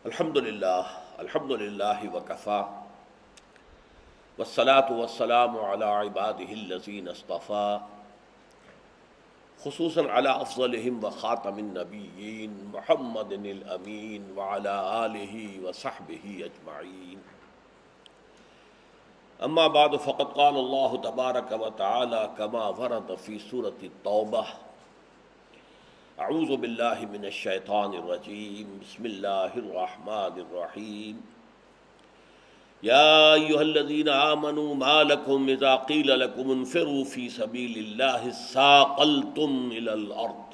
الحمد للہ وکفا والصلاة والسلام علی عباده الذین اصطفى خصوصاً علی افضلہم وخاتم النبیین محمد الامین وعلی آلہ وصحبہ اجمعین اما بعد فقد قال اللہ تبارک وتعالی کما ورد فی سورة التوبہ اعوذ باللہ من الشیطان الرجیم بسم اللہ الرحمن الرحیم یا ایہا الذین آمنوا ما لکم اذا قیل لکم انفروا فی سبیل اللہ ثاقلتم الی الارض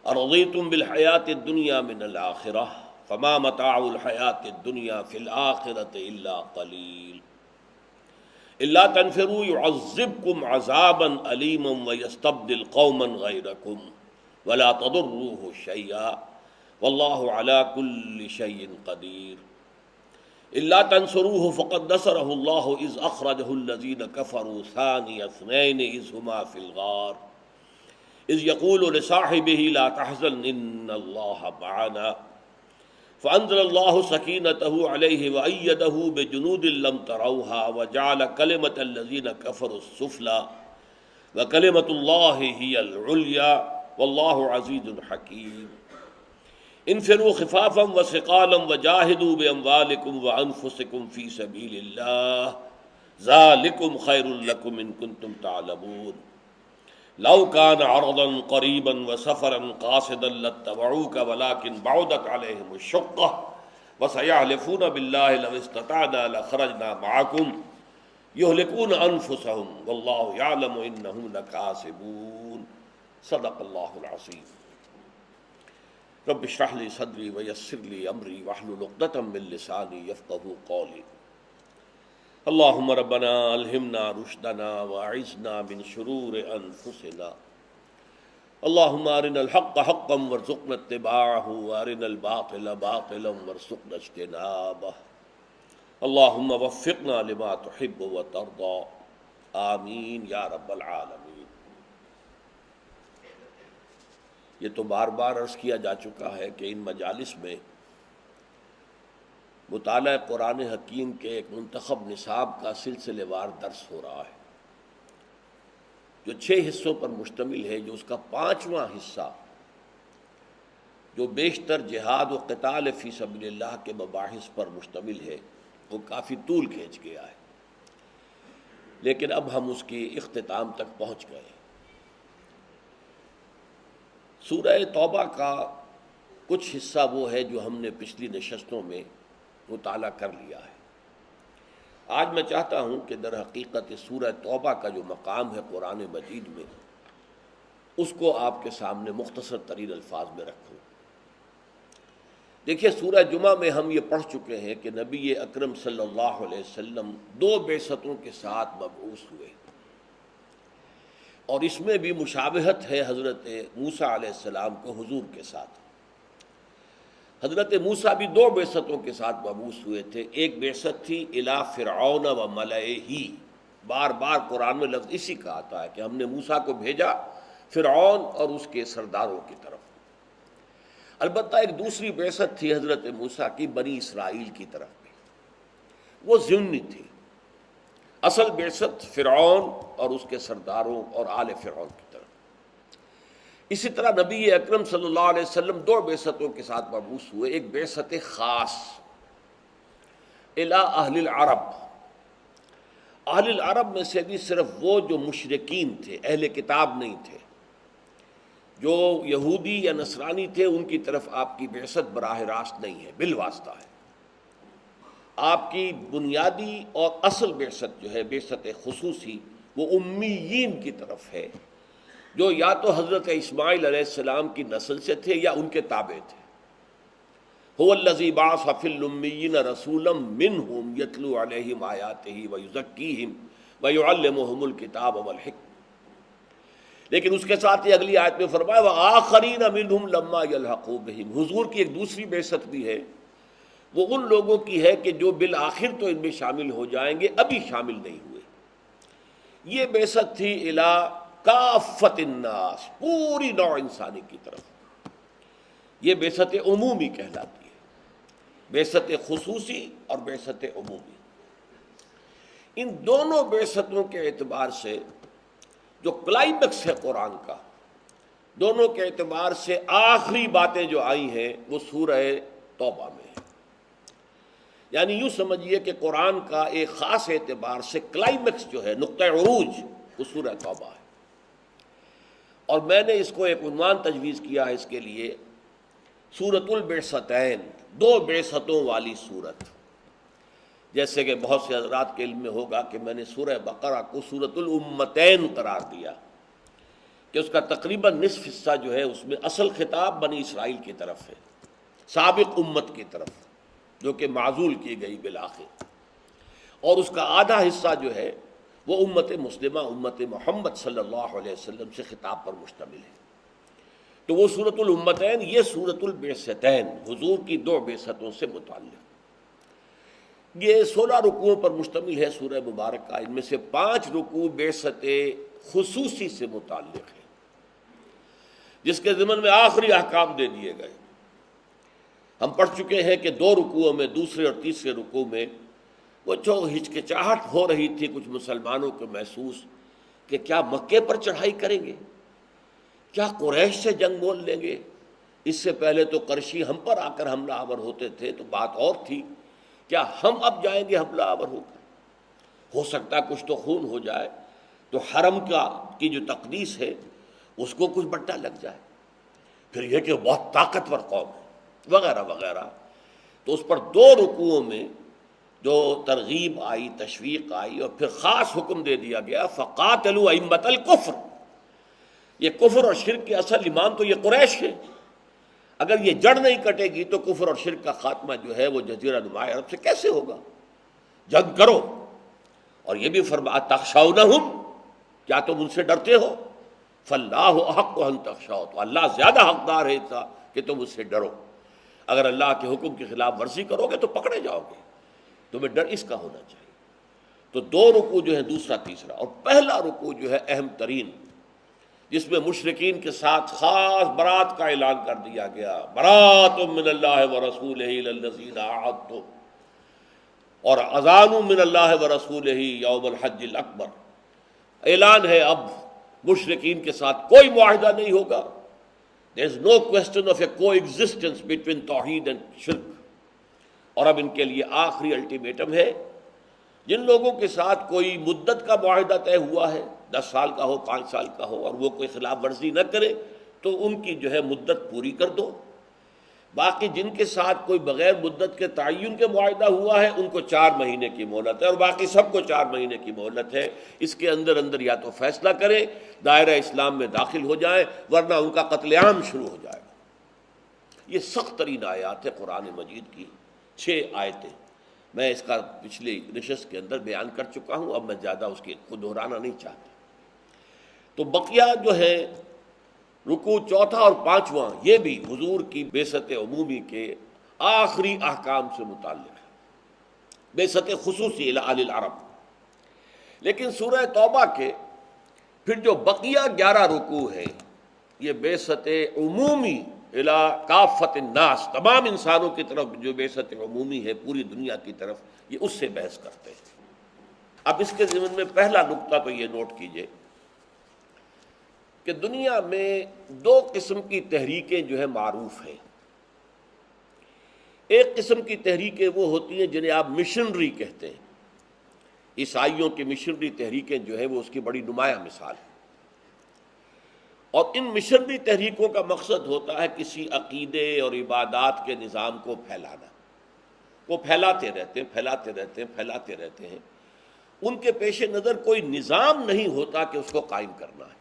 ارضیتم بالحیاة الدنیا من الآخرہ فما متاع الحیاة الدنیا فی الآخرة الا قلیل الا تنفروا يعذبكم عذابا علیما ویستبدل قوما غیرکم ولا تضروه شيئا والله على كل شيء قدير إلا تنصروه فقد نصره الله إذ أخرجه الذين كفروا ثاني اثنين إذ هما في الغار إذ يقول لصاحبه لا تحزن إن الله معنا فأنزل الله سكينته عليه وأيده بجنود لم تروها وجعل كلمة الذين كفروا السفلى وكلمة الله هي العليا واللہ عزیز حکیم انفروا خفافا وثقالا وجاہدوا باموالکم وانفسکم فی سبیل اللہ ذالکم خیر لکم ان کنتم تعلمون لو کان عرضا قریبا وسفرا قاصدا لاتبعوک ولکن بعدت علیہم الشقہ وسیحلفون باللہ لو استطعنا لخرجنا معکم یہلکون انفسهم واللہ یعلم انہم لکاذبون صدق اللہ العظیم رب اشرح لی صدری ویسر لی امری واحلل عقدۃ من لسانی یفقہوا قولی اللہم ربنا الہمنا رشدنا واعذنا من شرور انفسنا اللہم ارنا الحق حقا وارزقنا اتباعہ وارنا الباطل باطلا وارزقنا اجتنابہ اللہم وفقنا لما تحب وترضى آمین یا رب العالمین۔ یہ تو بار بار عرض کیا جا چکا ہے کہ ان مجالس میں مطالعہ قرآن حکیم کے ایک منتخب نصاب کا سلسلے وار درس ہو رہا ہے جو 6 حصوں پر مشتمل ہے، جو اس کا 5واں حصہ جو بیشتر جہاد و قتال فی سبیل اللہ کے مباحث پر مشتمل ہے وہ کافی طول کھینچ گیا ہے، لیکن اب ہم اس کی اختتام تک پہنچ گئے۔ سورہ توبہ کا کچھ حصہ وہ ہے جو ہم نے پچھلی نشستوں میں مطالعہ کر لیا ہے۔ آج میں چاہتا ہوں کہ در حقیقت سورہ توبہ کا جو مقام ہے قرآن مجید میں اس کو آپ کے سامنے مختصر ترین الفاظ میں رکھوں۔ دیکھیے، سورہ جمعہ میں ہم یہ پڑھ چکے ہیں کہ نبی اکرم صلی اللہ علیہ وسلم 2 بعثتوں کے ساتھ مبعوث ہوئے، اور اس میں بھی مشابہت ہے حضرت موسیٰ علیہ السلام کو حضور کے ساتھ۔ حضرت موسیٰ بھی 2 بعثتوں کے ساتھ مبعوث ہوئے تھے۔ ایک بعثت تھی الی فرعون و ملئہ، بار بار قرآن میں لفظ اسی کا آتا ہے کہ ہم نے موسیٰ کو بھیجا فرعون اور اس کے سرداروں کی طرف۔ البتہ ایک دوسری بعثت تھی حضرت موسیٰ کی بنی اسرائیل کی طرف بھی، وہ ضمنی تھی۔ اصل بعثت فرعون اور اس کے سرداروں اور آل فرعون کی طرف۔ اسی طرح نبی اکرم صلی اللہ علیہ وسلم 2 بعثتوں کے ساتھ مبعوث ہوئے۔ ایک بعثت خاص الی اہل العرب، اہل العرب میں سے بھی صرف وہ جو مشرکین تھے، اہل کتاب نہیں تھے، جو یہودی یا نصرانی تھے، ان کی طرف آپ کی بعثت براہ راست نہیں ہے، بالواسطہ ہے۔ آپ کی بنیادی اور اصل بعثت جو ہے بعثت خصوصی وہ امیین کی طرف ہے، جو یا تو حضرت اسماعیل علیہ السلام کی نسل سے تھے یا ان کے تابع تھے۔ هو الذی بعث فی الامیین رسولا منہم یتلو علیہم آیاتہ ویزکیہم ویعلمہم الکتاب والحکمہ۔ لیکن اس کے ساتھ یہ اگلی آیت میں فرمایا وآخرین منہم لما یلحقوا بہم۔ حضور کی ایک دوسری بعثت بھی ہے، وہ ان لوگوں کی ہے کہ جو بالآخر تو ان میں شامل ہو جائیں گے، ابھی شامل نہیں ہوئے۔ یہ بعثت تھی الی کافت الناس، پوری نوع انسانی کی طرف۔ یہ بعثت عمومی کہلاتی ہے۔ بعثت خصوصی اور بعثت عمومی۔ ان دونوں بعثتوں کے اعتبار سے جو کلائمیکس ہے قرآن کا، دونوں کے اعتبار سے آخری باتیں جو آئی ہیں وہ سورہ توبہ میں ہے۔ یعنی یوں سمجھیے کہ قرآن کا ایک خاص اعتبار سے کلائمیکس جو ہے، نقطہ عروج، وہ سورہ توبہ ہے۔ اور میں نے اس کو ایک عنوان تجویز کیا ہے اس کے لیے، سورۃ البعثتین، دو بعثتوں والی سورت۔ جیسے کہ بہت سے حضرات کے علم میں ہوگا کہ میں نے سورہ بقرہ کو سورۃ الامتین قرار دیا کہ اس کا تقریباً نصف حصہ جو ہے اس میں اصل خطاب بنی اسرائیل کی طرف ہے، سابق امت کی طرف، جو کہ معزول کی گئی بالآخر، اور اس کا آدھا حصہ جو ہے وہ امت مسلمہ، امت محمد صلی اللہ علیہ وسلم سے خطاب پر مشتمل ہے۔ تو وہ سورۃ الامتین، یہ سورۃ البعثتین، حضور کی دو بعثتوں سے متعلق۔ یہ 16 رکوعوں پر مشتمل ہے سورہ مبارکہ، ان میں سے 5 رکوع بعثت خصوصی سے متعلق ہے، جس کے ضمن میں آخری احکام دے دیے گئے۔ ہم پڑھ چکے ہیں کہ 2 رکوعوں میں، دوسرے اور تیسرے رکوع میں، وہ جو ہچکچاہٹ ہو رہی تھی کچھ مسلمانوں کو محسوس کہ کیا مکے پر چڑھائی کریں گے، کیا قریش سے جنگ مول لیں گے۔ اس سے پہلے تو قرشی ہم پر آ کر حملہ آور ہوتے تھے تو بات اور تھی، کیا ہم اب جائیں گے حملہ آور ہو کر؟ ہو سکتا ہے کچھ تو خون ہو جائے، تو حرم کی جو تقدیس ہے اس کو کچھ بٹا لگ جائے، پھر یہ کہ بہت طاقتور قوم ہے، وغیرہ وغیرہ۔ تو اس پر 2 رکوعوں میں جو ترغیب آئی، تشویق آئی، اور پھر خاص حکم دے دیا گیا فقاتلوا ائمۃ الکفر۔ یہ کفر اور شرک کے اصل امام تو یہ قریش ہے، اگر یہ جڑ نہیں کٹے گی تو کفر اور شرک کا خاتمہ جو ہے وہ جزیرہ نما عرب سے کیسے ہوگا؟ جنگ کرو۔ اور یہ بھی فرمایا تخشونہم، کیا تم ان سے ڈرتے ہو؟ فاللہ احق ان تخشوا، تو اللہ زیادہ حقدار ہے کہ تم اس سے ڈرو۔ اگر اللہ کے حکم کی خلاف ورزی کرو گے تو پکڑے جاؤ گے، تمہیں ڈر اس کا ہونا چاہیے۔ تو 2 رکوع جو ہے، دوسرا تیسرا، اور پہلا رکوع جو ہے اہم ترین، جس میں مشرکین کے ساتھ خاص برات کا اعلان کر دیا گیا، برات من اللہ ورسولہ الی الذین عاہدتم، اور اذان من اللہ ورسولہ یوم الحج الاکبر۔ اعلان ہے اب مشرکین کے ساتھ کوئی معاہدہ نہیں ہوگا، there is no question of a coexistence between توحید and شرک۔ اور اب ان کے لیے آخری الٹیمیٹم ہے، جن لوگوں کے ساتھ کوئی مدت کا معاہدہ طے ہوا ہے، 10 سال کا ہو، 5 سال کا ہو، اور وہ کوئی خلاف ورزی نہ کرے تو ان کی جو ہے مدت پوری کر دو۔ باقی جن کے ساتھ کوئی بغیر مدت کے تعین کے معاہدہ ہوا ہے ان کو 4 مہینے کی مہلت ہے، اور باقی سب کو 4 مہینے کی مہلت ہے۔ اس کے اندر اندر یا تو فیصلہ کرے، دائرہ اسلام میں داخل ہو جائیں، ورنہ ان کا قتل عام شروع ہو جائے گا۔ یہ سخت ترین آیات ہے قرآن مجید کی، 6 آیتیں۔ میں اس کا پچھلی نشست کے اندر بیان کر چکا ہوں، اب میں زیادہ اس کی خود دہرانا نہیں چاہتا۔ تو بقیہ جو ہے رکوع چوتھا اور 5واں، یہ بھی حضور کی بعثت عمومی کے آخری احکام سے متعلق ہے، بعثت خصوصی الی اہل العرب۔ لیکن سورہ توبہ کے پھر جو بقیہ 11 رکوع ہیں، یہ بعثت عمومی الی کافۃ الناس، تمام انسانوں کی طرف جو بعثت عمومی ہے پوری دنیا کی طرف، یہ اس سے بحث کرتے ہیں۔ اب اس کے ضمن میں پہلا نقطہ تو یہ نوٹ کیجئے کہ دنیا میں 2 قسم کی تحریکیں جو ہے معروف ہیں۔ ایک قسم کی تحریکیں وہ ہوتی ہیں جنہیں آپ مشنری کہتے ہیں، عیسائیوں کی مشنری تحریکیں جو ہیں وہ اس کی بڑی نمایاں مثال ہے۔ اور ان مشنری تحریکوں کا مقصد ہوتا ہے کسی عقیدے اور عبادات کے نظام کو پھیلانا۔ وہ پھیلاتے رہتے ہیں، پھیلاتے رہتے ہیں، پھیلاتے رہتے ہیں۔ ان کے پیش نظر کوئی نظام نہیں ہوتا کہ اس کو قائم کرنا ہے۔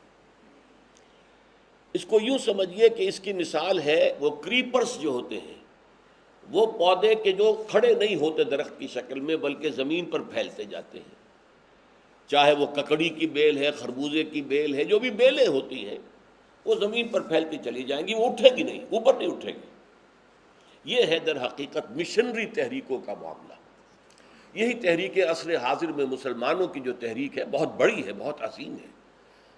اس کو یوں سمجھیے کہ اس کی مثال ہے وہ کریپرز جو ہوتے ہیں، وہ پودے کے جو کھڑے نہیں ہوتے درخت کی شکل میں بلکہ زمین پر پھیلتے جاتے ہیں، چاہے وہ ککڑی کی بیل ہے، خربوزے کی بیل ہے، جو بھی بیلیں ہوتی ہیں وہ زمین پر پھیلتی چلی جائیں گی، وہ اٹھے گی نہیں، اوپر نہیں اٹھے گی۔ یہ ہے در حقیقت مشنری تحریکوں کا معاملہ۔ یہی تحریک عصر حاضر میں مسلمانوں کی جو تحریک ہے بہت بڑی ہے، بہت عظیم ہے،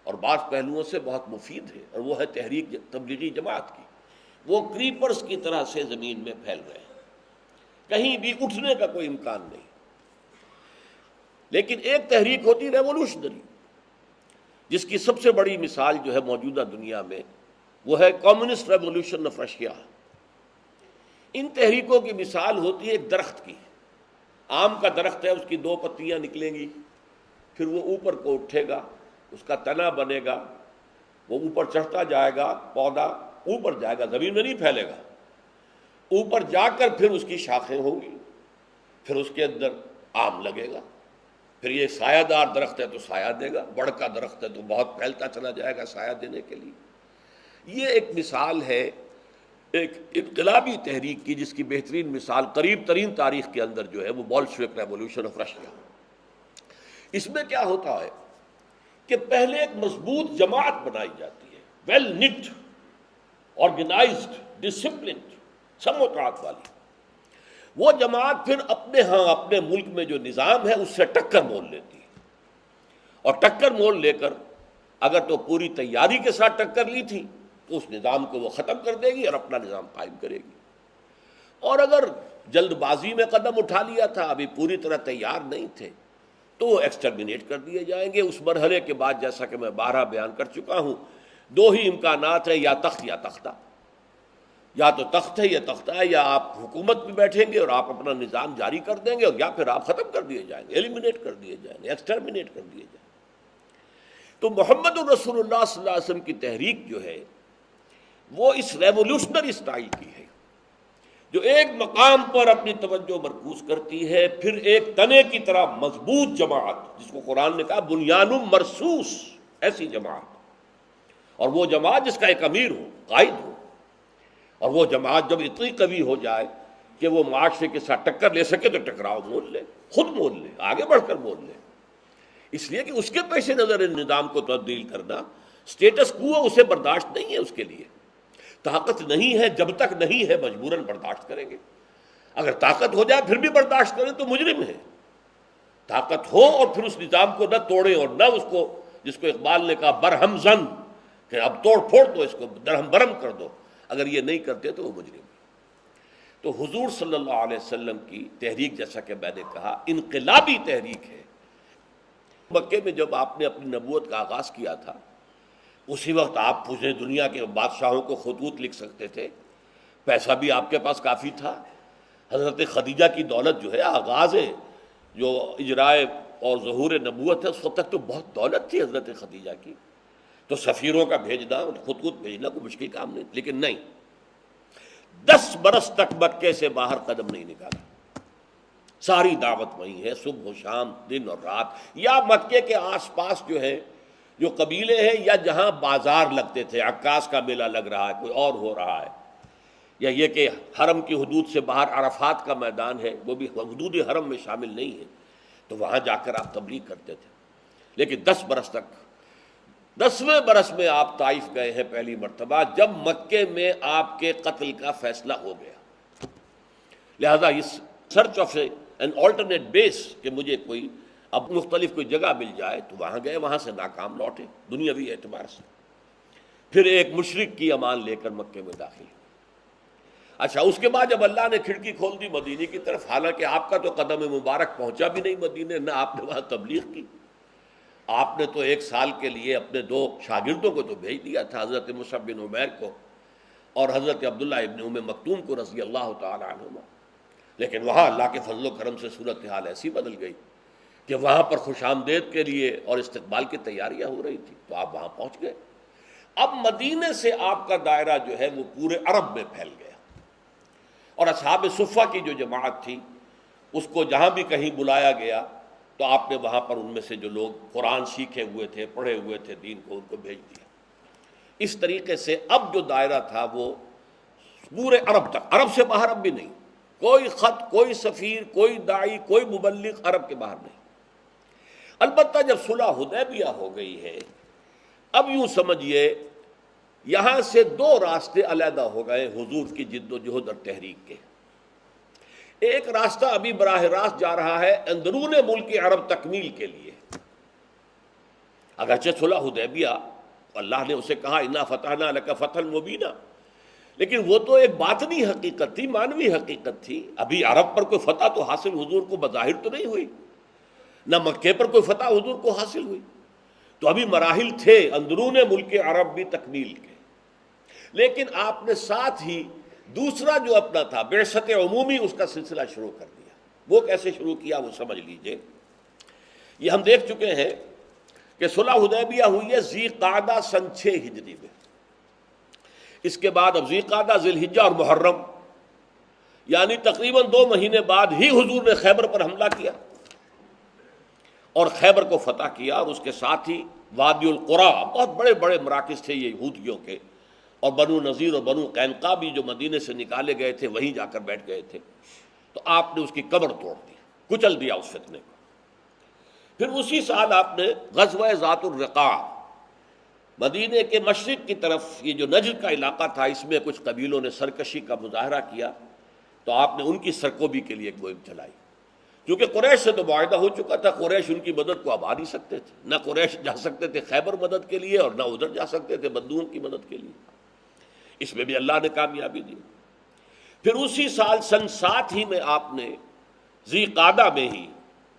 اور بعض پہلوؤں سے بہت مفید ہے، اور وہ ہے تحریک تبلیغی جماعت کی۔ وہ کریپرز کی طرح سے زمین میں پھیل رہے ہیں، کہیں بھی اٹھنے کا کوئی امکان نہیں۔ لیکن ایک تحریک ہوتی ریولوشنری، جس کی سب سے بڑی مثال جو ہے موجودہ دنیا میں وہ ہے کمیونسٹ ریولوشن آف رشیا۔ ان تحریکوں کی مثال ہوتی ہے ایک درخت کی۔ آم کا درخت ہے، اس کی 2 پتیاں نکلیں گی، پھر وہ اوپر کو اٹھے گا، اس کا تنا بنے گا، وہ اوپر چڑھتا جائے گا، پودا اوپر جائے گا، زمین میں نہیں پھیلے گا، اوپر جا کر پھر اس کی شاخیں ہوں گی، پھر اس کے اندر آم لگے گا، پھر یہ سایہ دار درخت ہے تو سایہ دے گا، بڑھ کا درخت ہے تو بہت پھیلتا چلا جائے گا سایہ دینے کے لیے۔ یہ ایک مثال ہے ایک انقلابی تحریک کی، جس کی بہترین مثال قریب ترین تاریخ کے اندر جو ہے وہ بولشوک ریولوشن آف رشیا۔ اس میں کیا ہوتا ہے کہ پہلے ایک مضبوط جماعت بنائی جاتی ہے، ویل نٹ، آرگنائزڈ، ڈسپلنڈ، سموتاعت والی۔ وہ جماعت پھر اپنے ملک میں جو نظام ہے اس سے ٹکر مول لیتی ہے، اور ٹکر مول لے کر اگر تو پوری تیاری کے ساتھ ٹکر لی تھی تو اس نظام کو وہ ختم کر دے گی اور اپنا نظام قائم کرے گی، اور اگر جلد بازی میں قدم اٹھا لیا تھا، ابھی پوری طرح تیار نہیں تھے، تو وہ ایکسٹرمنیٹ کر دیے جائیں گے۔ اس مرحلے کے بعد جیسا کہ میں بارہا بیان کر چکا ہوں، 2 ہی امکانات ہیں، یا تخت یا تختہ، یا تو تخت ہے یا تختہ ہے، یا آپ حکومت میں بیٹھیں گے اور آپ اپنا نظام جاری کر دیں گے، اور یا پھر آپ ختم کر دیے جائیں گے، ایلیمنیٹ کر دیے جائیں گے، ایکسٹرمنیٹ کر دیے جائیں گے۔ تو محمد الرسول اللہ صلی اللہ علیہ وسلم کی تحریک جو ہے وہ اس ریولوشنری سٹائل کی ہے، جو ایک مقام پر اپنی توجہ مرکوز کرتی ہے، پھر ایک تنے کی طرح مضبوط جماعت، جس کو قرآن نے کہا بنیان مرصوص، ایسی جماعت، اور وہ جماعت جس کا ایک امیر ہو، قائد ہو، اور وہ جماعت جب اتنی قوی ہو جائے کہ وہ معاشرے کے ساتھ ٹکر لے سکے تو ٹکراؤ مول لے، خود مول لے، آگے بڑھ کر مول لے، اس لیے کہ اس کے پیش نظر ان نظام کو تبدیل کرنا، سٹیٹس کو اسے برداشت نہیں ہے، اس کے لیے طاقت نہیں ہے، جب تک نہیں ہے مجبوراً برداشت کریں گے، اگر طاقت ہو جائے پھر بھی برداشت کریں تو مجرم ہے۔ طاقت ہو اور پھر اس نظام کو نہ توڑیں اور نہ اس کو، جس کو اقبال نے کہا برہم زن، کہ اب توڑ پھوڑ دو، اس کو درہم برہم کر دو، اگر یہ نہیں کرتے تو وہ مجرم ہے۔ تو حضور صلی اللہ علیہ وسلم کی تحریک، جیسا کہ میں نے کہا، انقلابی تحریک ہے۔ مکے میں جب آپ نے اپنی نبوت کا آغاز کیا تھا، اسی وقت آپ پوری دنیا کے بادشاہوں کو خطوط لکھ سکتے تھے، پیسہ بھی آپ کے پاس کافی تھا۔ حضرت خدیجہ کی دولت جو ہے، آغاز جو اجرائے اور ظہور نبوت ہے، اس وقت تک تو بہت دولت تھی حضرت خدیجہ کی، تو سفیروں کا بھیجنا، خطوط بھیجنا کوئی مشکل کام نہیں، لیکن نہیں، 10 برس تک مکے سے باہر قدم نہیں نکالا، ساری دعوت وہیں ہے، صبح و شام، دن اور رات، یا مکے کے آس پاس جو ہے جو قبیلے ہیں، یا جہاں بازار لگتے تھے، عکاس کا میلہ لگ رہا ہے، کوئی اور ہو رہا ہے، یا یہ کہ حرم کی حدود سے باہر عرفات کا میدان ہے، وہ بھی حدود حرم میں شامل نہیں ہے، تو وہاں جا کر آپ تبلیغ کرتے تھے۔ لیکن 10 برس تک، 10ویں برس میں آپ طائف گئے ہیں پہلی مرتبہ، جب مکے میں آپ کے قتل کا فیصلہ ہو گیا، لہذا اس سرچ آف این آلٹرنیٹ بیس کہ مجھے کوئی اب مختلف کوئی جگہ مل جائے، تو وہاں گئے، وہاں سے ناکام لوٹے دنیاوی اعتبار سے، پھر ایک مشرک کی امان لے کر مکے میں داخل ہوئے۔ اچھا، اس کے بعد جب اللہ نے کھڑکی کھول دی مدینے کی طرف، حالانکہ آپ کا تو قدم مبارک پہنچا بھی نہیں مدینے، نہ آپ نے وہاں تبلیغ کی، آپ نے تو 1 سال کے لیے اپنے 2 شاگردوں کو تو بھیج دیا تھا، حضرت مصعب بن عمیر کو اور حضرت عبداللہ ابن ام مکتوم کو رضی اللہ تعالی عنہما، لیکن وہاں اللہ کے فضل و کرم سے صورتحال ایسی بدل گئی کہ وہاں پر خوش آمدید کے لیے اور استقبال کی تیاریاں ہو رہی تھی، تو آپ وہاں پہنچ گئے۔ اب مدینے سے آپ کا دائرہ جو ہے وہ پورے عرب میں پھیل گیا، اور اصحاب صفہ کی جو جماعت تھی، اس کو جہاں بھی کہیں بلایا گیا تو آپ نے وہاں پر ان میں سے جو لوگ قرآن سیکھے ہوئے تھے، پڑھے ہوئے تھے دین کو، ان کو بھیج دیا۔ اس طریقے سے اب جو دائرہ تھا وہ پورے عرب تک، عرب سے باہر اب بھی نہیں، کوئی خط، کوئی سفیر، کوئی داعی، کوئی مبلغ عرب کے باہر نہیں۔ البتہ جب صلح حدیبیہ ہو گئی ہے، اب یوں سمجھیے یہاں سے 2 راستے علیحدہ ہو گئے حضور کی جد و جہد اور تحریک کے۔ ایک راستہ ابھی براہ راست جا رہا ہے اندرون ملک عرب تکمیل کے لیے، اگرچہ صلح حدیبیہ اللہ نے اسے کہا انا فتحنا لک فتحا مبینا، لیکن وہ تو ایک باطنی حقیقت تھی، معنوی حقیقت تھی. ابھی عرب پر کوئی فتح تو حاصل حضور کو بظاہر تو نہیں ہوئی، نہ مکے پر کوئی فتح حضور کو حاصل ہوئی. تو ابھی مراحل تھے اندرون ملک عرب بھی تکمیل کے. لیکن آپ نے ساتھ ہی دوسرا جو اپنا تھا بعثت عمومی، اس کا سلسلہ شروع کر دیا. وہ کیسے شروع کیا وہ سمجھ لیجئے. یہ ہم دیکھ چکے ہیں کہ صلح حدیبیہ ہوئی ہے ذی قعدہ سن 6 ہجری میں. اس کے بعد اب ذی قعدہ، ذی الحجہ اور محرم، یعنی تقریباً 2 مہینے بعد ہی حضور نے خیبر پر حملہ کیا اور خیبر کو فتح کیا. اور اس کے ساتھ ہی وادی القریٰ، بہت بڑے بڑے مراکز تھے یہ یہودیوں کے، اور بنو نذیر اور بنو قینقاع بھی جو مدینے سے نکالے گئے تھے وہیں جا کر بیٹھ گئے تھے. تو آپ نے اس کی کمر توڑ دی، کچل دیا اس فتنے کو. پھر اسی سال آپ نے غزوہ ذات الرقاع، مدینے کے مشرق کی طرف یہ جو نجد کا علاقہ تھا، اس میں کچھ قبیلوں نے سرکشی کا مظاہرہ کیا، تو آپ نے ان کی سرکوبی کے لیے ایک مہم چلائی. کیونکہ قریش سے تو معاہدہ ہو چکا تھا، قریش ان کی مدد کو اب آ نہیں سکتے تھے، نہ قریش جا سکتے تھے خیبر مدد کے لیے اور نہ ادھر جا سکتے تھے بندوقوں کی مدد کے لیے. اس میں بھی اللہ نے کامیابی دی. پھر اسی سال سن 7 ہی میں آپ نے ذی قعدہ میں ہی،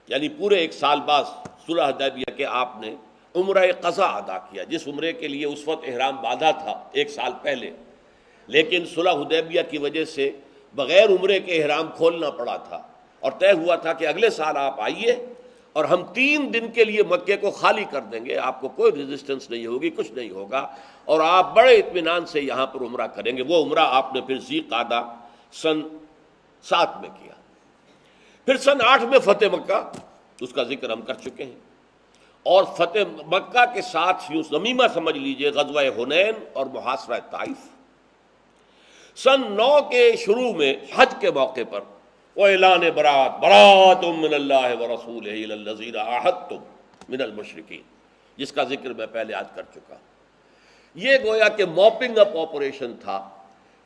یعنی پورے 1 سال بعد صلح حدیبیہ کے، آپ نے عمرہ قضا ادا کیا، جس عمرے کے لیے اس وقت احرام باندھا تھا 1 سال پہلے. لیکن صلح حدیبیہ کی وجہ سے بغیر عمرے کے احرام کھولنا پڑا تھا، اور طے ہوا تھا کہ اگلے سال آپ آئیے اور ہم 3 دن کے لیے مکے کو خالی کر دیں گے، آپ کو کوئی ریزسٹنس نہیں ہوگی، کچھ نہیں ہوگا، اور آپ بڑے اطمینان سے یہاں پر عمرہ کریں گے. وہ عمرہ آپ نے پھر ذی قعدہ سن 7 میں کیا. پھر سن 8 میں فتح مکہ، اس کا ذکر ہم کر چکے ہیں. اور فتح مکہ کے ساتھ یوں ضمیمہ سمجھ لیجئے غزوہ حنین اور محاصرہ طائف. سن 9 کے شروع میں حج کے موقع پر وہ اعلان برات من اللہ ورسولہ الی الذین عاہدتم من المشرکین، جس کا ذکر میں پہلے آج کر چکا. یہ گویا کہ موپنگ اپ آپریشن تھا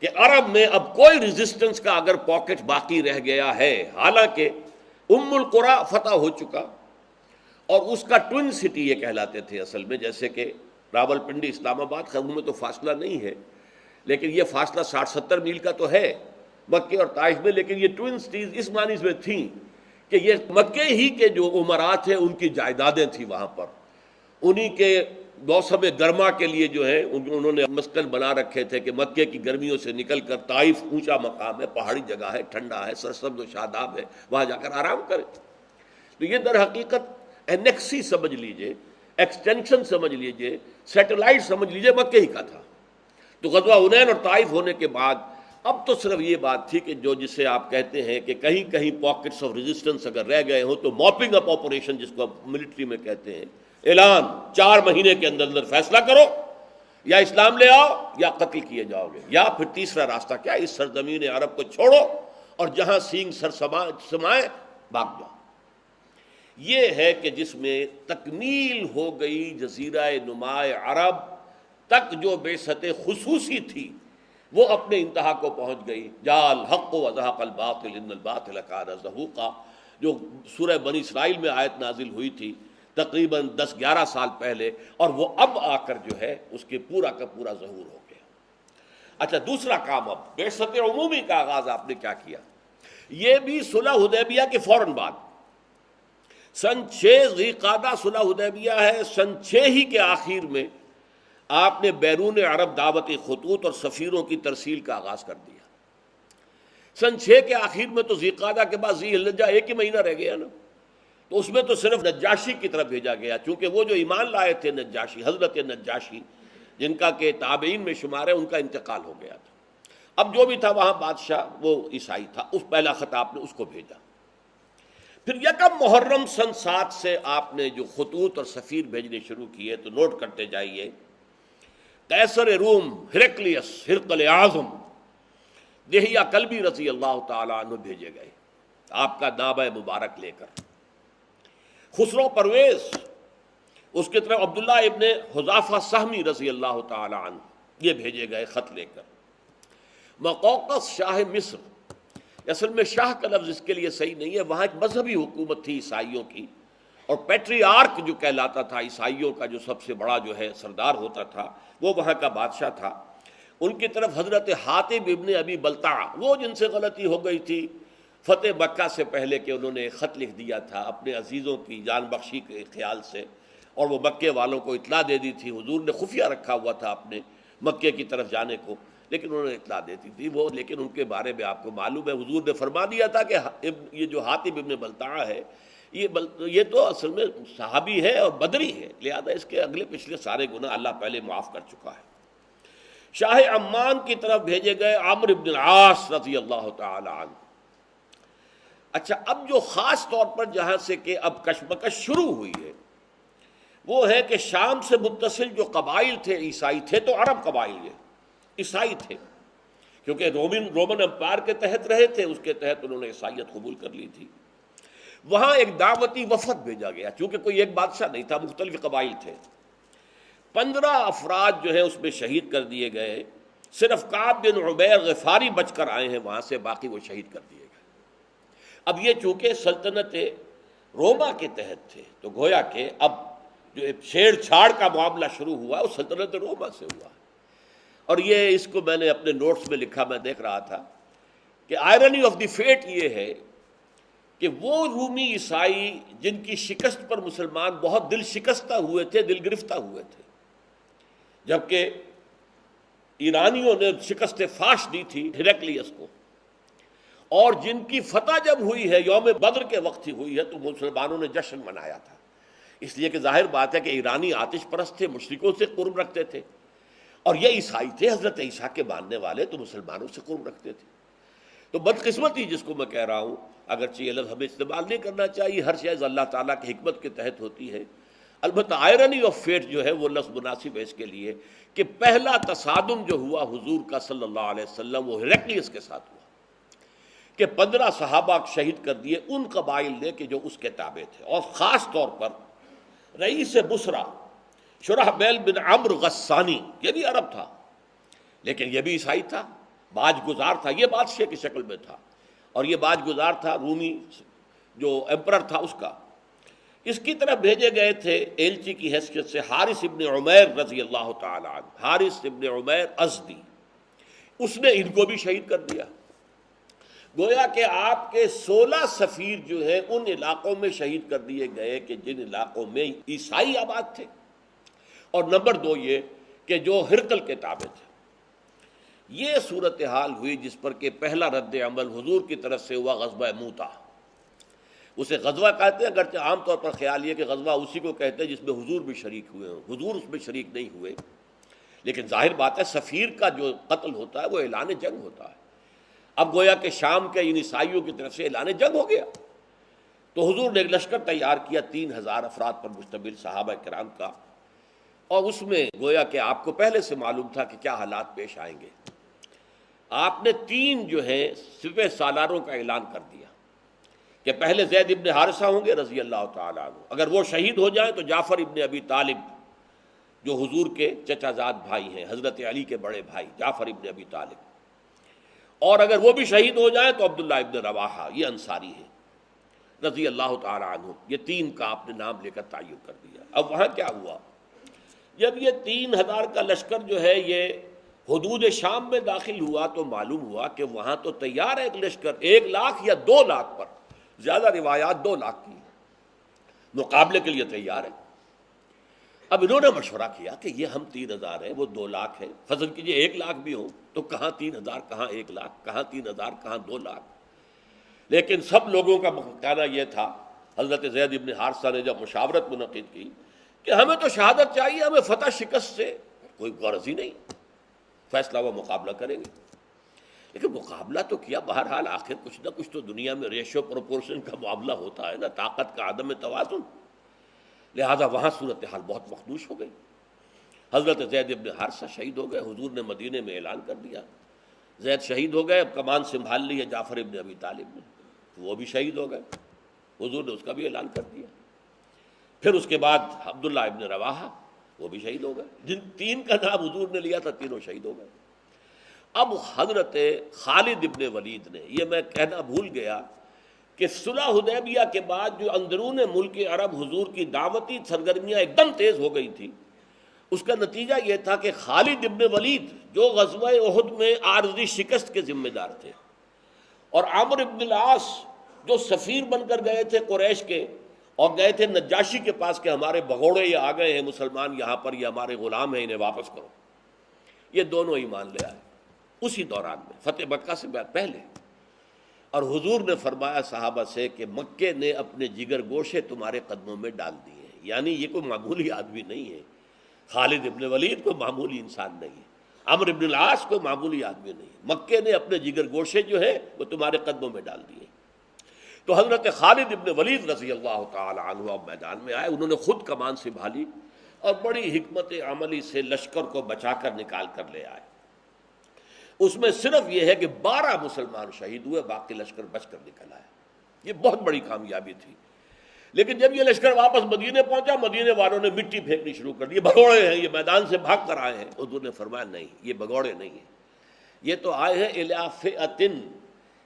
کہ عرب میں اب کوئی ریزسٹنس کا اگر پاکٹ باقی رہ گیا ہے، حالانکہ ام القریٰ فتح ہو چکا اور اس کا ٹوئن سٹی یہ کہلاتے تھے اصل میں، جیسے کہ راول پنڈی اسلام آباد، خیر ان میں تو فاصلہ نہیں ہے، لیکن یہ فاصلہ 60-70 میل کا تو ہے مکے اور طائف میں. لیکن یہ ٹوئن سٹیز اس معنی میں تھیں کہ یہ مکے ہی کے جو امرات ہیں ان کی جائیدادیں تھیں وہاں پر، انہی کے موسم گرما کے لیے جو ہے انہوں نے مسکن بنا رکھے تھے کہ مکے کی گرمیوں سے نکل کر طائف اونچا مقام ہے، پہاڑی جگہ ہے، ٹھنڈا ہے، سرسبز و شاداب ہے، وہاں جا کر آرام کریں. تو یہ در حقیقت اینیکسی سمجھ لیجئے، ایکسٹینشن سمجھ لیجئے، سیٹلائٹ سمجھ لیجئے، مکے ہی کا تھا. تو غزوہ حنین اور طائف ہونے کے بعد اب تو صرف یہ بات تھی کہ جو جسے آپ کہتے ہیں کہ کہیں کہیں پاکٹس آف ریزسٹنس اگر رہ گئے ہوں تو موپنگ اپ آپریشن، جس کو ملٹری میں کہتے ہیں، اعلان 4 مہینے کے اندر اندر فیصلہ کرو، یا اسلام لے آؤ یا قتل کیے جاؤ گے، یا پھر تیسرا راستہ کیا، اس سرزمین عرب کو چھوڑو اور جہاں سینگ سر سمائے بھاگ جاؤ. یہ ہے کہ جس میں تکمیل ہو گئی جزیرہ نماء عرب تک جو بعثت خصوصی تھی وہ اپنے انتہا کو پہنچ گئی. جاء الحق وزهق الباطل ان الباطل کان زہوقا، جو سورہ بنی اسرائیل میں آیت نازل ہوئی تھی تقریباً 10-11 سال پہلے، اور وہ اب آ کر جو ہے اس کے پورا کا پورا ظہور ہو گیا. اچھا، دوسرا کام، اب بعثت عمومی کا آغاز آپ نے کیا کیا؟ یہ بھی صلح حدیبیہ کے فوراً بعد سن 6 ذی قعدہ صلح حدیبیہ ہے. سن 6 ہی کے آخر میں آپ نے بیرون عرب دعوتی خطوط اور سفیروں کی ترسیل کا آغاز کر دیا. سن 6 کے آخر میں تو ذی قعدہ کے بعد ذی الحجہ 1 ہی مہینہ رہ گیا نا، تو اس میں تو صرف نجاشی کی طرف بھیجا گیا، چونکہ وہ جو ایمان لائے تھے نجاشی، حضرت نجاشی جن کا کہ تابعین میں شمار ہے، ان کا انتقال ہو گیا تھا. اب جو بھی تھا وہاں بادشاہ وہ عیسائی تھا، اس پہلا خط آپ نے اس کو بھیجا. پھر یکم محرم سن 7 سے آپ نے جو خطوط اور سفیر بھیجنے شروع کیے، تو نوٹ کرتے جائیے. قیصر روم ہرقلیس، ہرقل اعظم، دہیہ کلبی رضی اللہ تعالیٰ عنہ بھیجے گئے آپ کا نامہ مبارک لے کر. خسرو پرویز، اس کی طرف عبداللہ ابن حذافہ سہمی رضی اللہ تعالیٰ عنہ، یہ بھیجے گئے خط لے کر. مقوقس شاہ مصر، اصل میں شاہ کا لفظ اس کے لیے صحیح نہیں ہے، وہاں ایک مذہبی حکومت تھی عیسائیوں کی، اور پیٹریارک جو کہلاتا تھا عیسائیوں کا، جو سب سے بڑا جو ہے سردار ہوتا تھا، وہ وہاں کا بادشاہ تھا. ان کی طرف حضرت حاتب ابن ابی بلتع، وہ جن سے غلطی ہو گئی تھی فتح مکہ سے پہلے کہ انہوں نے ایک خط لکھ دیا تھا اپنے عزیزوں کی جان بخشی کے خیال سے، اور وہ مکے والوں کو اطلاع دے دی تھی، حضور نے خفیہ رکھا ہوا تھا اپنے مکے کی طرف جانے کو، لیکن انہوں نے اطلاع دیتی تھی وہ، لیکن ان کے بارے میں آپ کو معلوم ہے حضور نے فرما دیا تھا کہ یہ جو حاتب ابن بلتع ہے یہ تو اصل میں صحابی ہے اور بدری ہے، لہذا اس کے اگلے پچھلے سارے گناہ اللہ پہلے معاف کر چکا ہے۔ شاہ عمان کی طرف بھیجے گئے عمرو بن العاص رضی اللہ تعالی عنہ۔ اچھا، اب جو خاص طور پر جہاں سے کہ اب کشمکش شروع ہوئی ہے وہ ہے کہ شام سے متصل جو قبائل تھے عیسائی تھے، تو عرب قبائل یہ عیسائی تھے، کیونکہ رومن امپائر کے تحت رہے تھے، اس کے تحت انہوں نے عیسائیت قبول کر لی تھی۔ وہاں ایک دعوتی وفد بھیجا گیا، چونکہ کوئی ایک بادشاہ نہیں تھا، مختلف قبائل تھے۔ 15 افراد جو ہے اس میں شہید کر دیے گئے، صرف کعب بن عبیر غفاری بچ کر آئے ہیں وہاں سے، باقی وہ شہید کر دیے گئے۔ اب یہ چونکہ سلطنت روما کے تحت تھے تو گویا کہ اب جو چھیڑ چھاڑ کا معاملہ شروع ہوا وہ سلطنت روما سے ہوا، اور یہ اس کو میں نے اپنے نوٹس میں لکھا، میں دیکھ رہا تھا کہ آئرنی آف دی فیٹ یہ ہے کہ وہ رومی عیسائی جن کی شکست پر مسلمان بہت دل شکستہ ہوئے تھے، دل گرفتہ ہوئے تھے، جبکہ ایرانیوں نے شکست فاش دی تھی ہیرکلیس کو، اور جن کی فتح جب ہوئی ہے یوم بدر کے وقت ہی ہوئی ہے تو مسلمانوں نے جشن منایا تھا، اس لیے کہ ظاہر بات ہے کہ ایرانی آتش پرست تھے، مشرکوں سے قرب رکھتے تھے، اور یہ عیسائی تھے حضرت عیسیٰ کے ماننے والے، تو مسلمانوں سے قرب رکھتے تھے۔ تو بدقسمتی جس کو میں کہہ رہا ہوں، اگرچہ یہ لفظ ہمیں استعمال نہیں کرنا چاہیے، ہر شے اللہ تعالیٰ کی حکمت کے تحت ہوتی ہے، البتہ آئرنی آف فیٹ جو ہے وہ لفظ مناسب ہے اس کے لیے کہ پہلا تصادم جو ہوا حضور کا صلی اللہ علیہ وسلم وہ ہیرکلیس کے ساتھ ہوا کہ 15 صحابہ شہید کر دیے ان قبائل نے کہ جو اس کے تابع تھے، اور خاص طور پر رئیس بصرہ شرحبیل بن عمرو غسانی، یہ بھی عرب تھا لیکن یہ بھی عیسائی تھا، باج گزار تھا، یہ بادشاہ کی شکل میں تھا، اور یہ باج گزار تھا رومی جو ایمپرر تھا اس کا۔ اس کی طرف بھیجے گئے تھے ایلچی کی حیثیت سے حارث ابن عمیر رضی اللہ تعالی عنہ، حارث ابن عمیر ازدی، اس نے ان کو بھی شہید کر دیا۔ گویا کہ آپ کے 16 سفیر جو ہیں ان علاقوں میں شہید کر دیے گئے کہ جن علاقوں میں عیسائی آباد تھے، اور نمبر 2 یہ کہ جو ہرقل کے تابع تھے۔ یہ صورتحال ہوئی جس پر کہ پہلا رد عمل حضور کی طرف سے ہوا غزوہ موتا، اسے غزوہ کہتے ہیں، اگرچہ عام طور پر خیال یہ کہ غزوہ اسی کو کہتے ہیں جس میں حضور بھی شریک ہوئے ہوں، حضور اس میں شریک نہیں ہوئے، لیکن ظاہر بات ہے سفیر کا جو قتل ہوتا ہے وہ اعلان جنگ ہوتا ہے۔ اب گویا کہ شام کے ان عیسائیوں کی طرف سے اعلان جنگ ہو گیا، تو حضور نے ایک لشکر تیار کیا 3000 افراد پر مشتمل صحابہ کرام کا، اور اس میں گویا کہ آپ کو پہلے سے معلوم تھا کہ کیا حالات پیش آئیں گے۔ آپ نے 3 جو ہے سپہ سالاروں کا اعلان کر دیا کہ پہلے زید ابن حارثہ ہوں گے رضی اللہ تعالی عنہ، اگر وہ شہید ہو جائیں تو جعفر ابن ابی طالب جو حضور کے چچا زاد بھائی ہیں، حضرت علی کے بڑے بھائی جعفر ابن ابی طالب، اور اگر وہ بھی شہید ہو جائیں تو عبداللہ ابن رواحہ، یہ انصاری ہیں رضی اللہ تعالی عنہ۔ یہ 3 کا آپ نے نام لے کر تعین کر دیا۔ اب وہاں کیا ہوا، جب یہ 3000 کا لشکر جو ہے یہ حدود شام میں داخل ہوا تو معلوم ہوا کہ وہاں تو تیار ہے ایک لشکر 1 لاکھ یا 2 لاکھ پر، زیادہ روایات 2 لاکھ کی، مقابلے کے لیے تیار ہے۔ اب انہوں نے مشورہ کیا کہ یہ ہم 3000 ہیں، وہ 2 لاکھ ہیں، فرض کیجئے 1 لاکھ بھی ہوں تو کہاں 3000 کہاں 1 لاکھ، کہاں 3000 کہاں 2 لاکھ۔ لیکن سب لوگوں کا کہنا یہ تھا، حضرت زید ابن حارثہ نے جب مشاورت منعقد کی کہ ہمیں تو شہادت چاہیے، ہمیں فتح شکست سے کوئی غرض ہی نہیں، فیصلہ وہ مقابلہ کریں گے۔ لیکن مقابلہ تو کیا، بہرحال آخر کچھ نہ کچھ تو دنیا میں ریشو پروپورشن کا معاملہ ہوتا ہے نا، طاقت کا عدم توازن، لہذا وہاں صورتحال بہت مخدوش ہو گئی۔ حضرت زید ابن حارثہ شہید ہو گئے، حضور نے مدینے میں اعلان کر دیا زید شہید ہو گئے، اب کمان سنبھال لی ہے جعفر ابن ابی طالب نے، وہ بھی شہید ہو گئے، حضور نے اس کا بھی اعلان کر دیا۔ پھر اس کے بعد عبداللہ ابن رواحہ وہ بھی شہید ہو گئے، جن 3 کا نام حضور نے لیا تھا تینوں شہید ہو گئے۔ اب حضرت خالد ابن ولید نے، یہ میں کہنا بھول گیا کہ صلح حدیبیہ کے بعد جو اندرون ملک عرب حضور کی دعوتی سرگرمیاں ایک دم تیز ہو گئی تھی، اس کا نتیجہ یہ تھا کہ خالد ابن ولید جو غزوہ احد میں عارضی شکست کے ذمہ دار تھے، اور عامر ابن العاص جو سفیر بن کر گئے تھے قریش کے، اور گئے تھے نجاشی کے پاس کہ ہمارے بگوڑے یہ آ گئے ہیں مسلمان یہاں پر، یہ ہمارے غلام ہیں، انہیں واپس کرو، یہ دونوں ایمان لے آئے اسی دوران میں، فتح مکہ سے پہلے۔ اور حضور نے فرمایا صحابہ سے کہ مکے نے اپنے جگر گوشے تمہارے قدموں میں ڈال دیے ہیں، یعنی یہ کوئی معمولی آدمی نہیں ہے، خالد ابن ولید کوئی معمولی انسان نہیں ہے، عمرو ابن العاص کوئی معمولی آدمی نہیں ہے، مکے نے اپنے جگر گوشے جو ہے وہ تمہارے قدموں میں ڈال دیے۔ تو حضرت خالد ابن ولید رضی اللہ تعالی عنہ میدان میں آئے، انہوں نے خود کمان سنبھالی اور بڑی حکمت عملی سے لشکر کو بچا کر نکال کر لے آئے۔ اس میں صرف یہ ہے کہ 12 مسلمان شہید ہوئے، باقی لشکر بچ کر نکل آیا، یہ بہت بڑی کامیابی تھی۔ لیکن جب یہ لشکر واپس مدینے پہنچا، مدینے والوں نے مٹی پھینکنی شروع کر دی، یہ بھگوڑے ہیں، یہ میدان سے بھاگ کر آئے ہیں۔ حضور نے فرمایا نہیں، یہ بھگوڑے نہیں ہیں، یہ تو آئے ہیں الی فئۃ،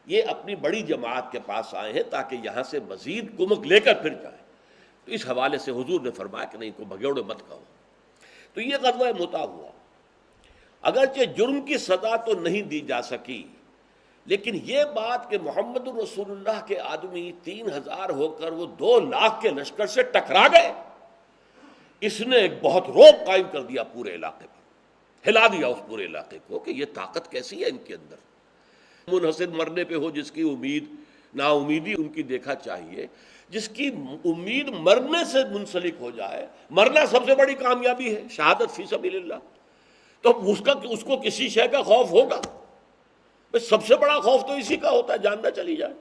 یہ اپنی بڑی جماعت کے پاس آئے ہیں تاکہ یہاں سے مزید کمک لے کر پھر جائیں۔ تو اس حوالے سے حضور نے فرمایا کہ نہیں، کو بھگوڑے مت کہو۔ تو یہ غزوہ مؤتہ ہوا، اگرچہ جرم کی سزا تو نہیں دی جا سکی، لیکن یہ بات کہ محمد رسول اللہ کے آدمی 3000 ہو کر وہ 2 لاکھ کے لشکر سے ٹکرا گئے، اس نے ایک بہت رعب قائم کر دیا پورے علاقے پر، ہلا دیا اس پورے علاقے کو کہ یہ طاقت کیسی ہے ان کے اندر۔ منحصر مرنے پہ ہو جس کی امید، نا امیدی ان کی دیکھا چاہیے، جس کی امید مرنے سے منسلک ہو جائے، مرنا سب سے بڑی کامیابی ہے، شہادت فی سبیل اللہ، تو اس کو کسی شے کا خوف ہوگا؟ سب سے بڑا خوف تو اسی کا ہوتا ہے، جان نہ چلی جائے،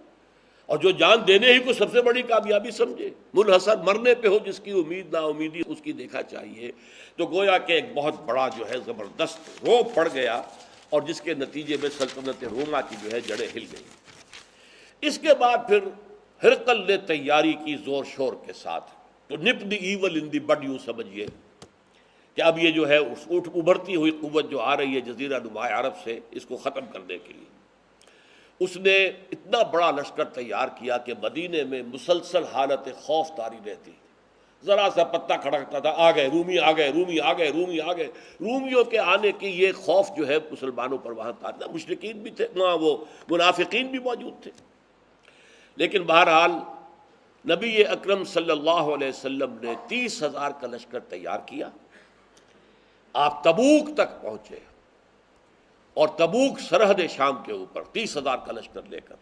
اور جو جان دینے ہی کو سب سے بڑی کامیابی سمجھے، منحصر مرنے پہ ہو جس کی امید نا امیدی اس کی دیکھا چاہیے۔ تو گویا کہ ایک بہت بڑا جو ہے زبردست رعب پڑ گیا، اور جس کے نتیجے میں سلطنت روما کی جو ہے جڑیں ہل گئی۔ اس کے بعد پھر ہرقل نے تیاری کی زور شور کے ساتھ، تو نپ دی ایول ان دی بڈ، یوں سمجھیے کہ اب یہ جو ہے ابھرتی ہوئی قوت جو آ رہی ہے جزیرہ نما عرب سے، اس کو ختم کرنے کے لیے اس نے اتنا بڑا لشکر تیار کیا کہ مدینے میں مسلسل حالت خوف طاری رہتی، ذرا سا پتہ کھڑکتا تھا، آ گئے رومی، آ گئے رومی، آ گئے رومی، آ گئے۔ رومیوں کے آنے کی یہ خوف جو ہے مسلمانوں پر وہاں تھا، مشرکین بھی تھے وہاں، وہ منافقین بھی موجود تھے، لیکن بہرحال نبی اکرم صلی اللہ علیہ وسلم نے 30,000 کا لشکر تیار کیا۔ آپ تبوک تک پہنچے، اور تبوک سرحد شام کے اوپر 30,000 کا لشکر لے کر،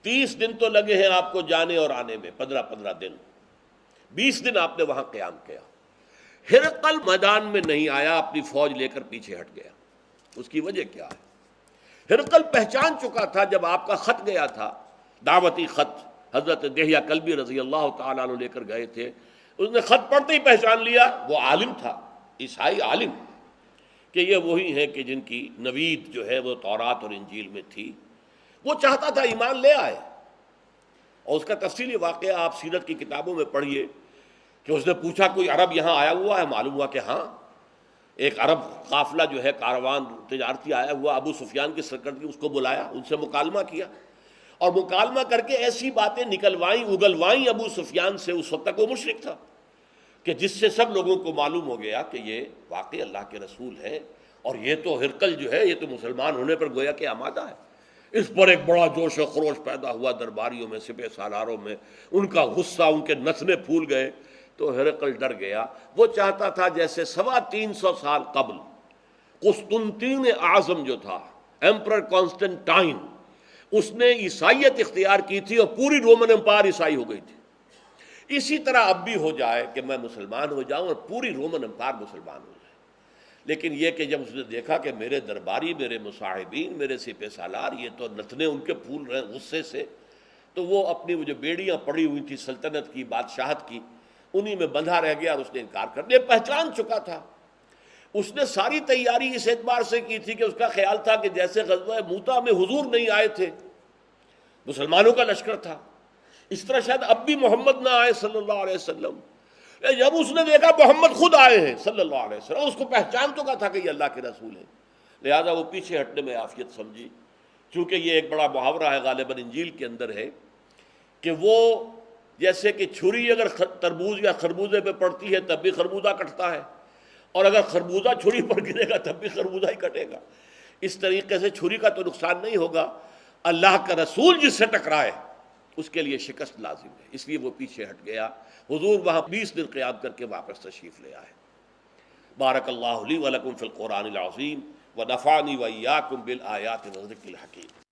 30 دن تو لگے ہیں آپ کو جانے اور آنے میں، 15 دن، 20 دن آپ نے وہاں قیام کیا۔ ہرقل میدان میں نہیں آیا، اپنی فوج لے کر پیچھے ہٹ گیا۔ اس کی وجہ کیا ہے؟ ہرقل پہچان چکا تھا، جب آپ کا خط گیا تھا، دعوتی خط حضرت دہیہ کلبی رضی اللہ تعالیٰ عنہ لے کر گئے تھے، اس نے خط پڑھتے ہی پہچان لیا، وہ عالم تھا، عیسائی عالم، کہ یہ وہی ہیں کہ جن کی نوید جو ہے وہ تورات اور انجیل میں تھی۔ وہ چاہتا تھا ایمان لے آئے، اور اس کا تفصیلی واقعہ آپ سیرت کی کتابوں میں پڑھیے کہ اس نے پوچھا کوئی عرب یہاں آیا ہوا ہے؟ معلوم ہوا کہ ہاں، ایک عرب قافلہ جو ہے کاروان تجارتی آیا ہوا، ابو سفیان کی سرکردگی، اس کو بلایا، ان سے مکالمہ کیا، اور مکالمہ کر کے ایسی باتیں نکلوائیں اگلوائیں ابو سفیان سے، اس وقت تک وہ مشرک تھا، کہ جس سے سب لوگوں کو معلوم ہو گیا کہ یہ واقعی اللہ کے رسول ہے، اور یہ تو ہرقل جو ہے یہ تو مسلمان ہونے پر گویا کہ آمادہ ہے۔ اس پر ایک بڑا جوش و خروش پیدا ہوا درباریوں میں، سپہ سالاروں میں، ان کا غصہ، ان کے نتنے پھول گئے۔ تو ہرقل ڈر گیا، وہ چاہتا تھا جیسے 325 سال قبل قسطنطین اعظم جو تھا، ایمپرر کانسٹنٹائن، اس نے عیسائیت اختیار کی تھی اور پوری رومن امپائر عیسائی ہو گئی تھی، اسی طرح اب بھی ہو جائے کہ میں مسلمان ہو جاؤں اور پوری رومن امپائر مسلمان ہو جائے۔ لیکن یہ کہ جب اس نے دیکھا کہ میرے درباری، میرے مصاحبین، میرے سپہ سالار یہ تو نتنے ان کے پھول رہے غصے سے، تو وہ اپنی وہ جو بیڑیاں پڑی ہوئی تھی سلطنت کی، بادشاہت کی، انہی میں بندھا رہ گیا، اور اس نے انکار کر دیا۔ پہچان چکا تھا، اس نے ساری تیاری اس اعتبار سے کی تھی کہ اس کا خیال تھا کہ جیسے غزوہ موتہ میں حضور نہیں آئے تھے، مسلمانوں کا لشکر تھا، اس طرح شاید اب بھی محمد نہ آئے صلی اللہ علیہ وسلم۔ جب اس نے دیکھا محمد خود آئے ہیں صلی اللہ علیہ وسلم، اس کو پہچان چکا تھا کہ یہ اللہ کے رسول ہیں، لہذا وہ پیچھے ہٹنے میں عافیت سمجھی۔ چونکہ یہ ایک بڑا محاورہ ہے غالباً انجیل کے اندر ہے کہ وہ جیسے کہ چھری اگر تربوز یا خربوزے پہ پڑتی ہے تب بھی خربوزہ کٹتا ہے، اور اگر خربوزہ چھری پر گرے گا تب بھی خربوزہ ہی کٹے گا۔ اس طریقے سے چھری کا تو نقصان نہیں ہوگا، اللہ کا رسول جس سے ٹکرائے اس کے لیے شکست لازم ہے، اس لیے وہ پیچھے ہٹ گیا۔ حضور وہاں 20 دن قیام کر کے واپس تشریف لے آئے۔ بارک اللہ لی ولکم فی القرآن العظیم ونفعنی وإیاکم بالآیات والذکر الحکیم۔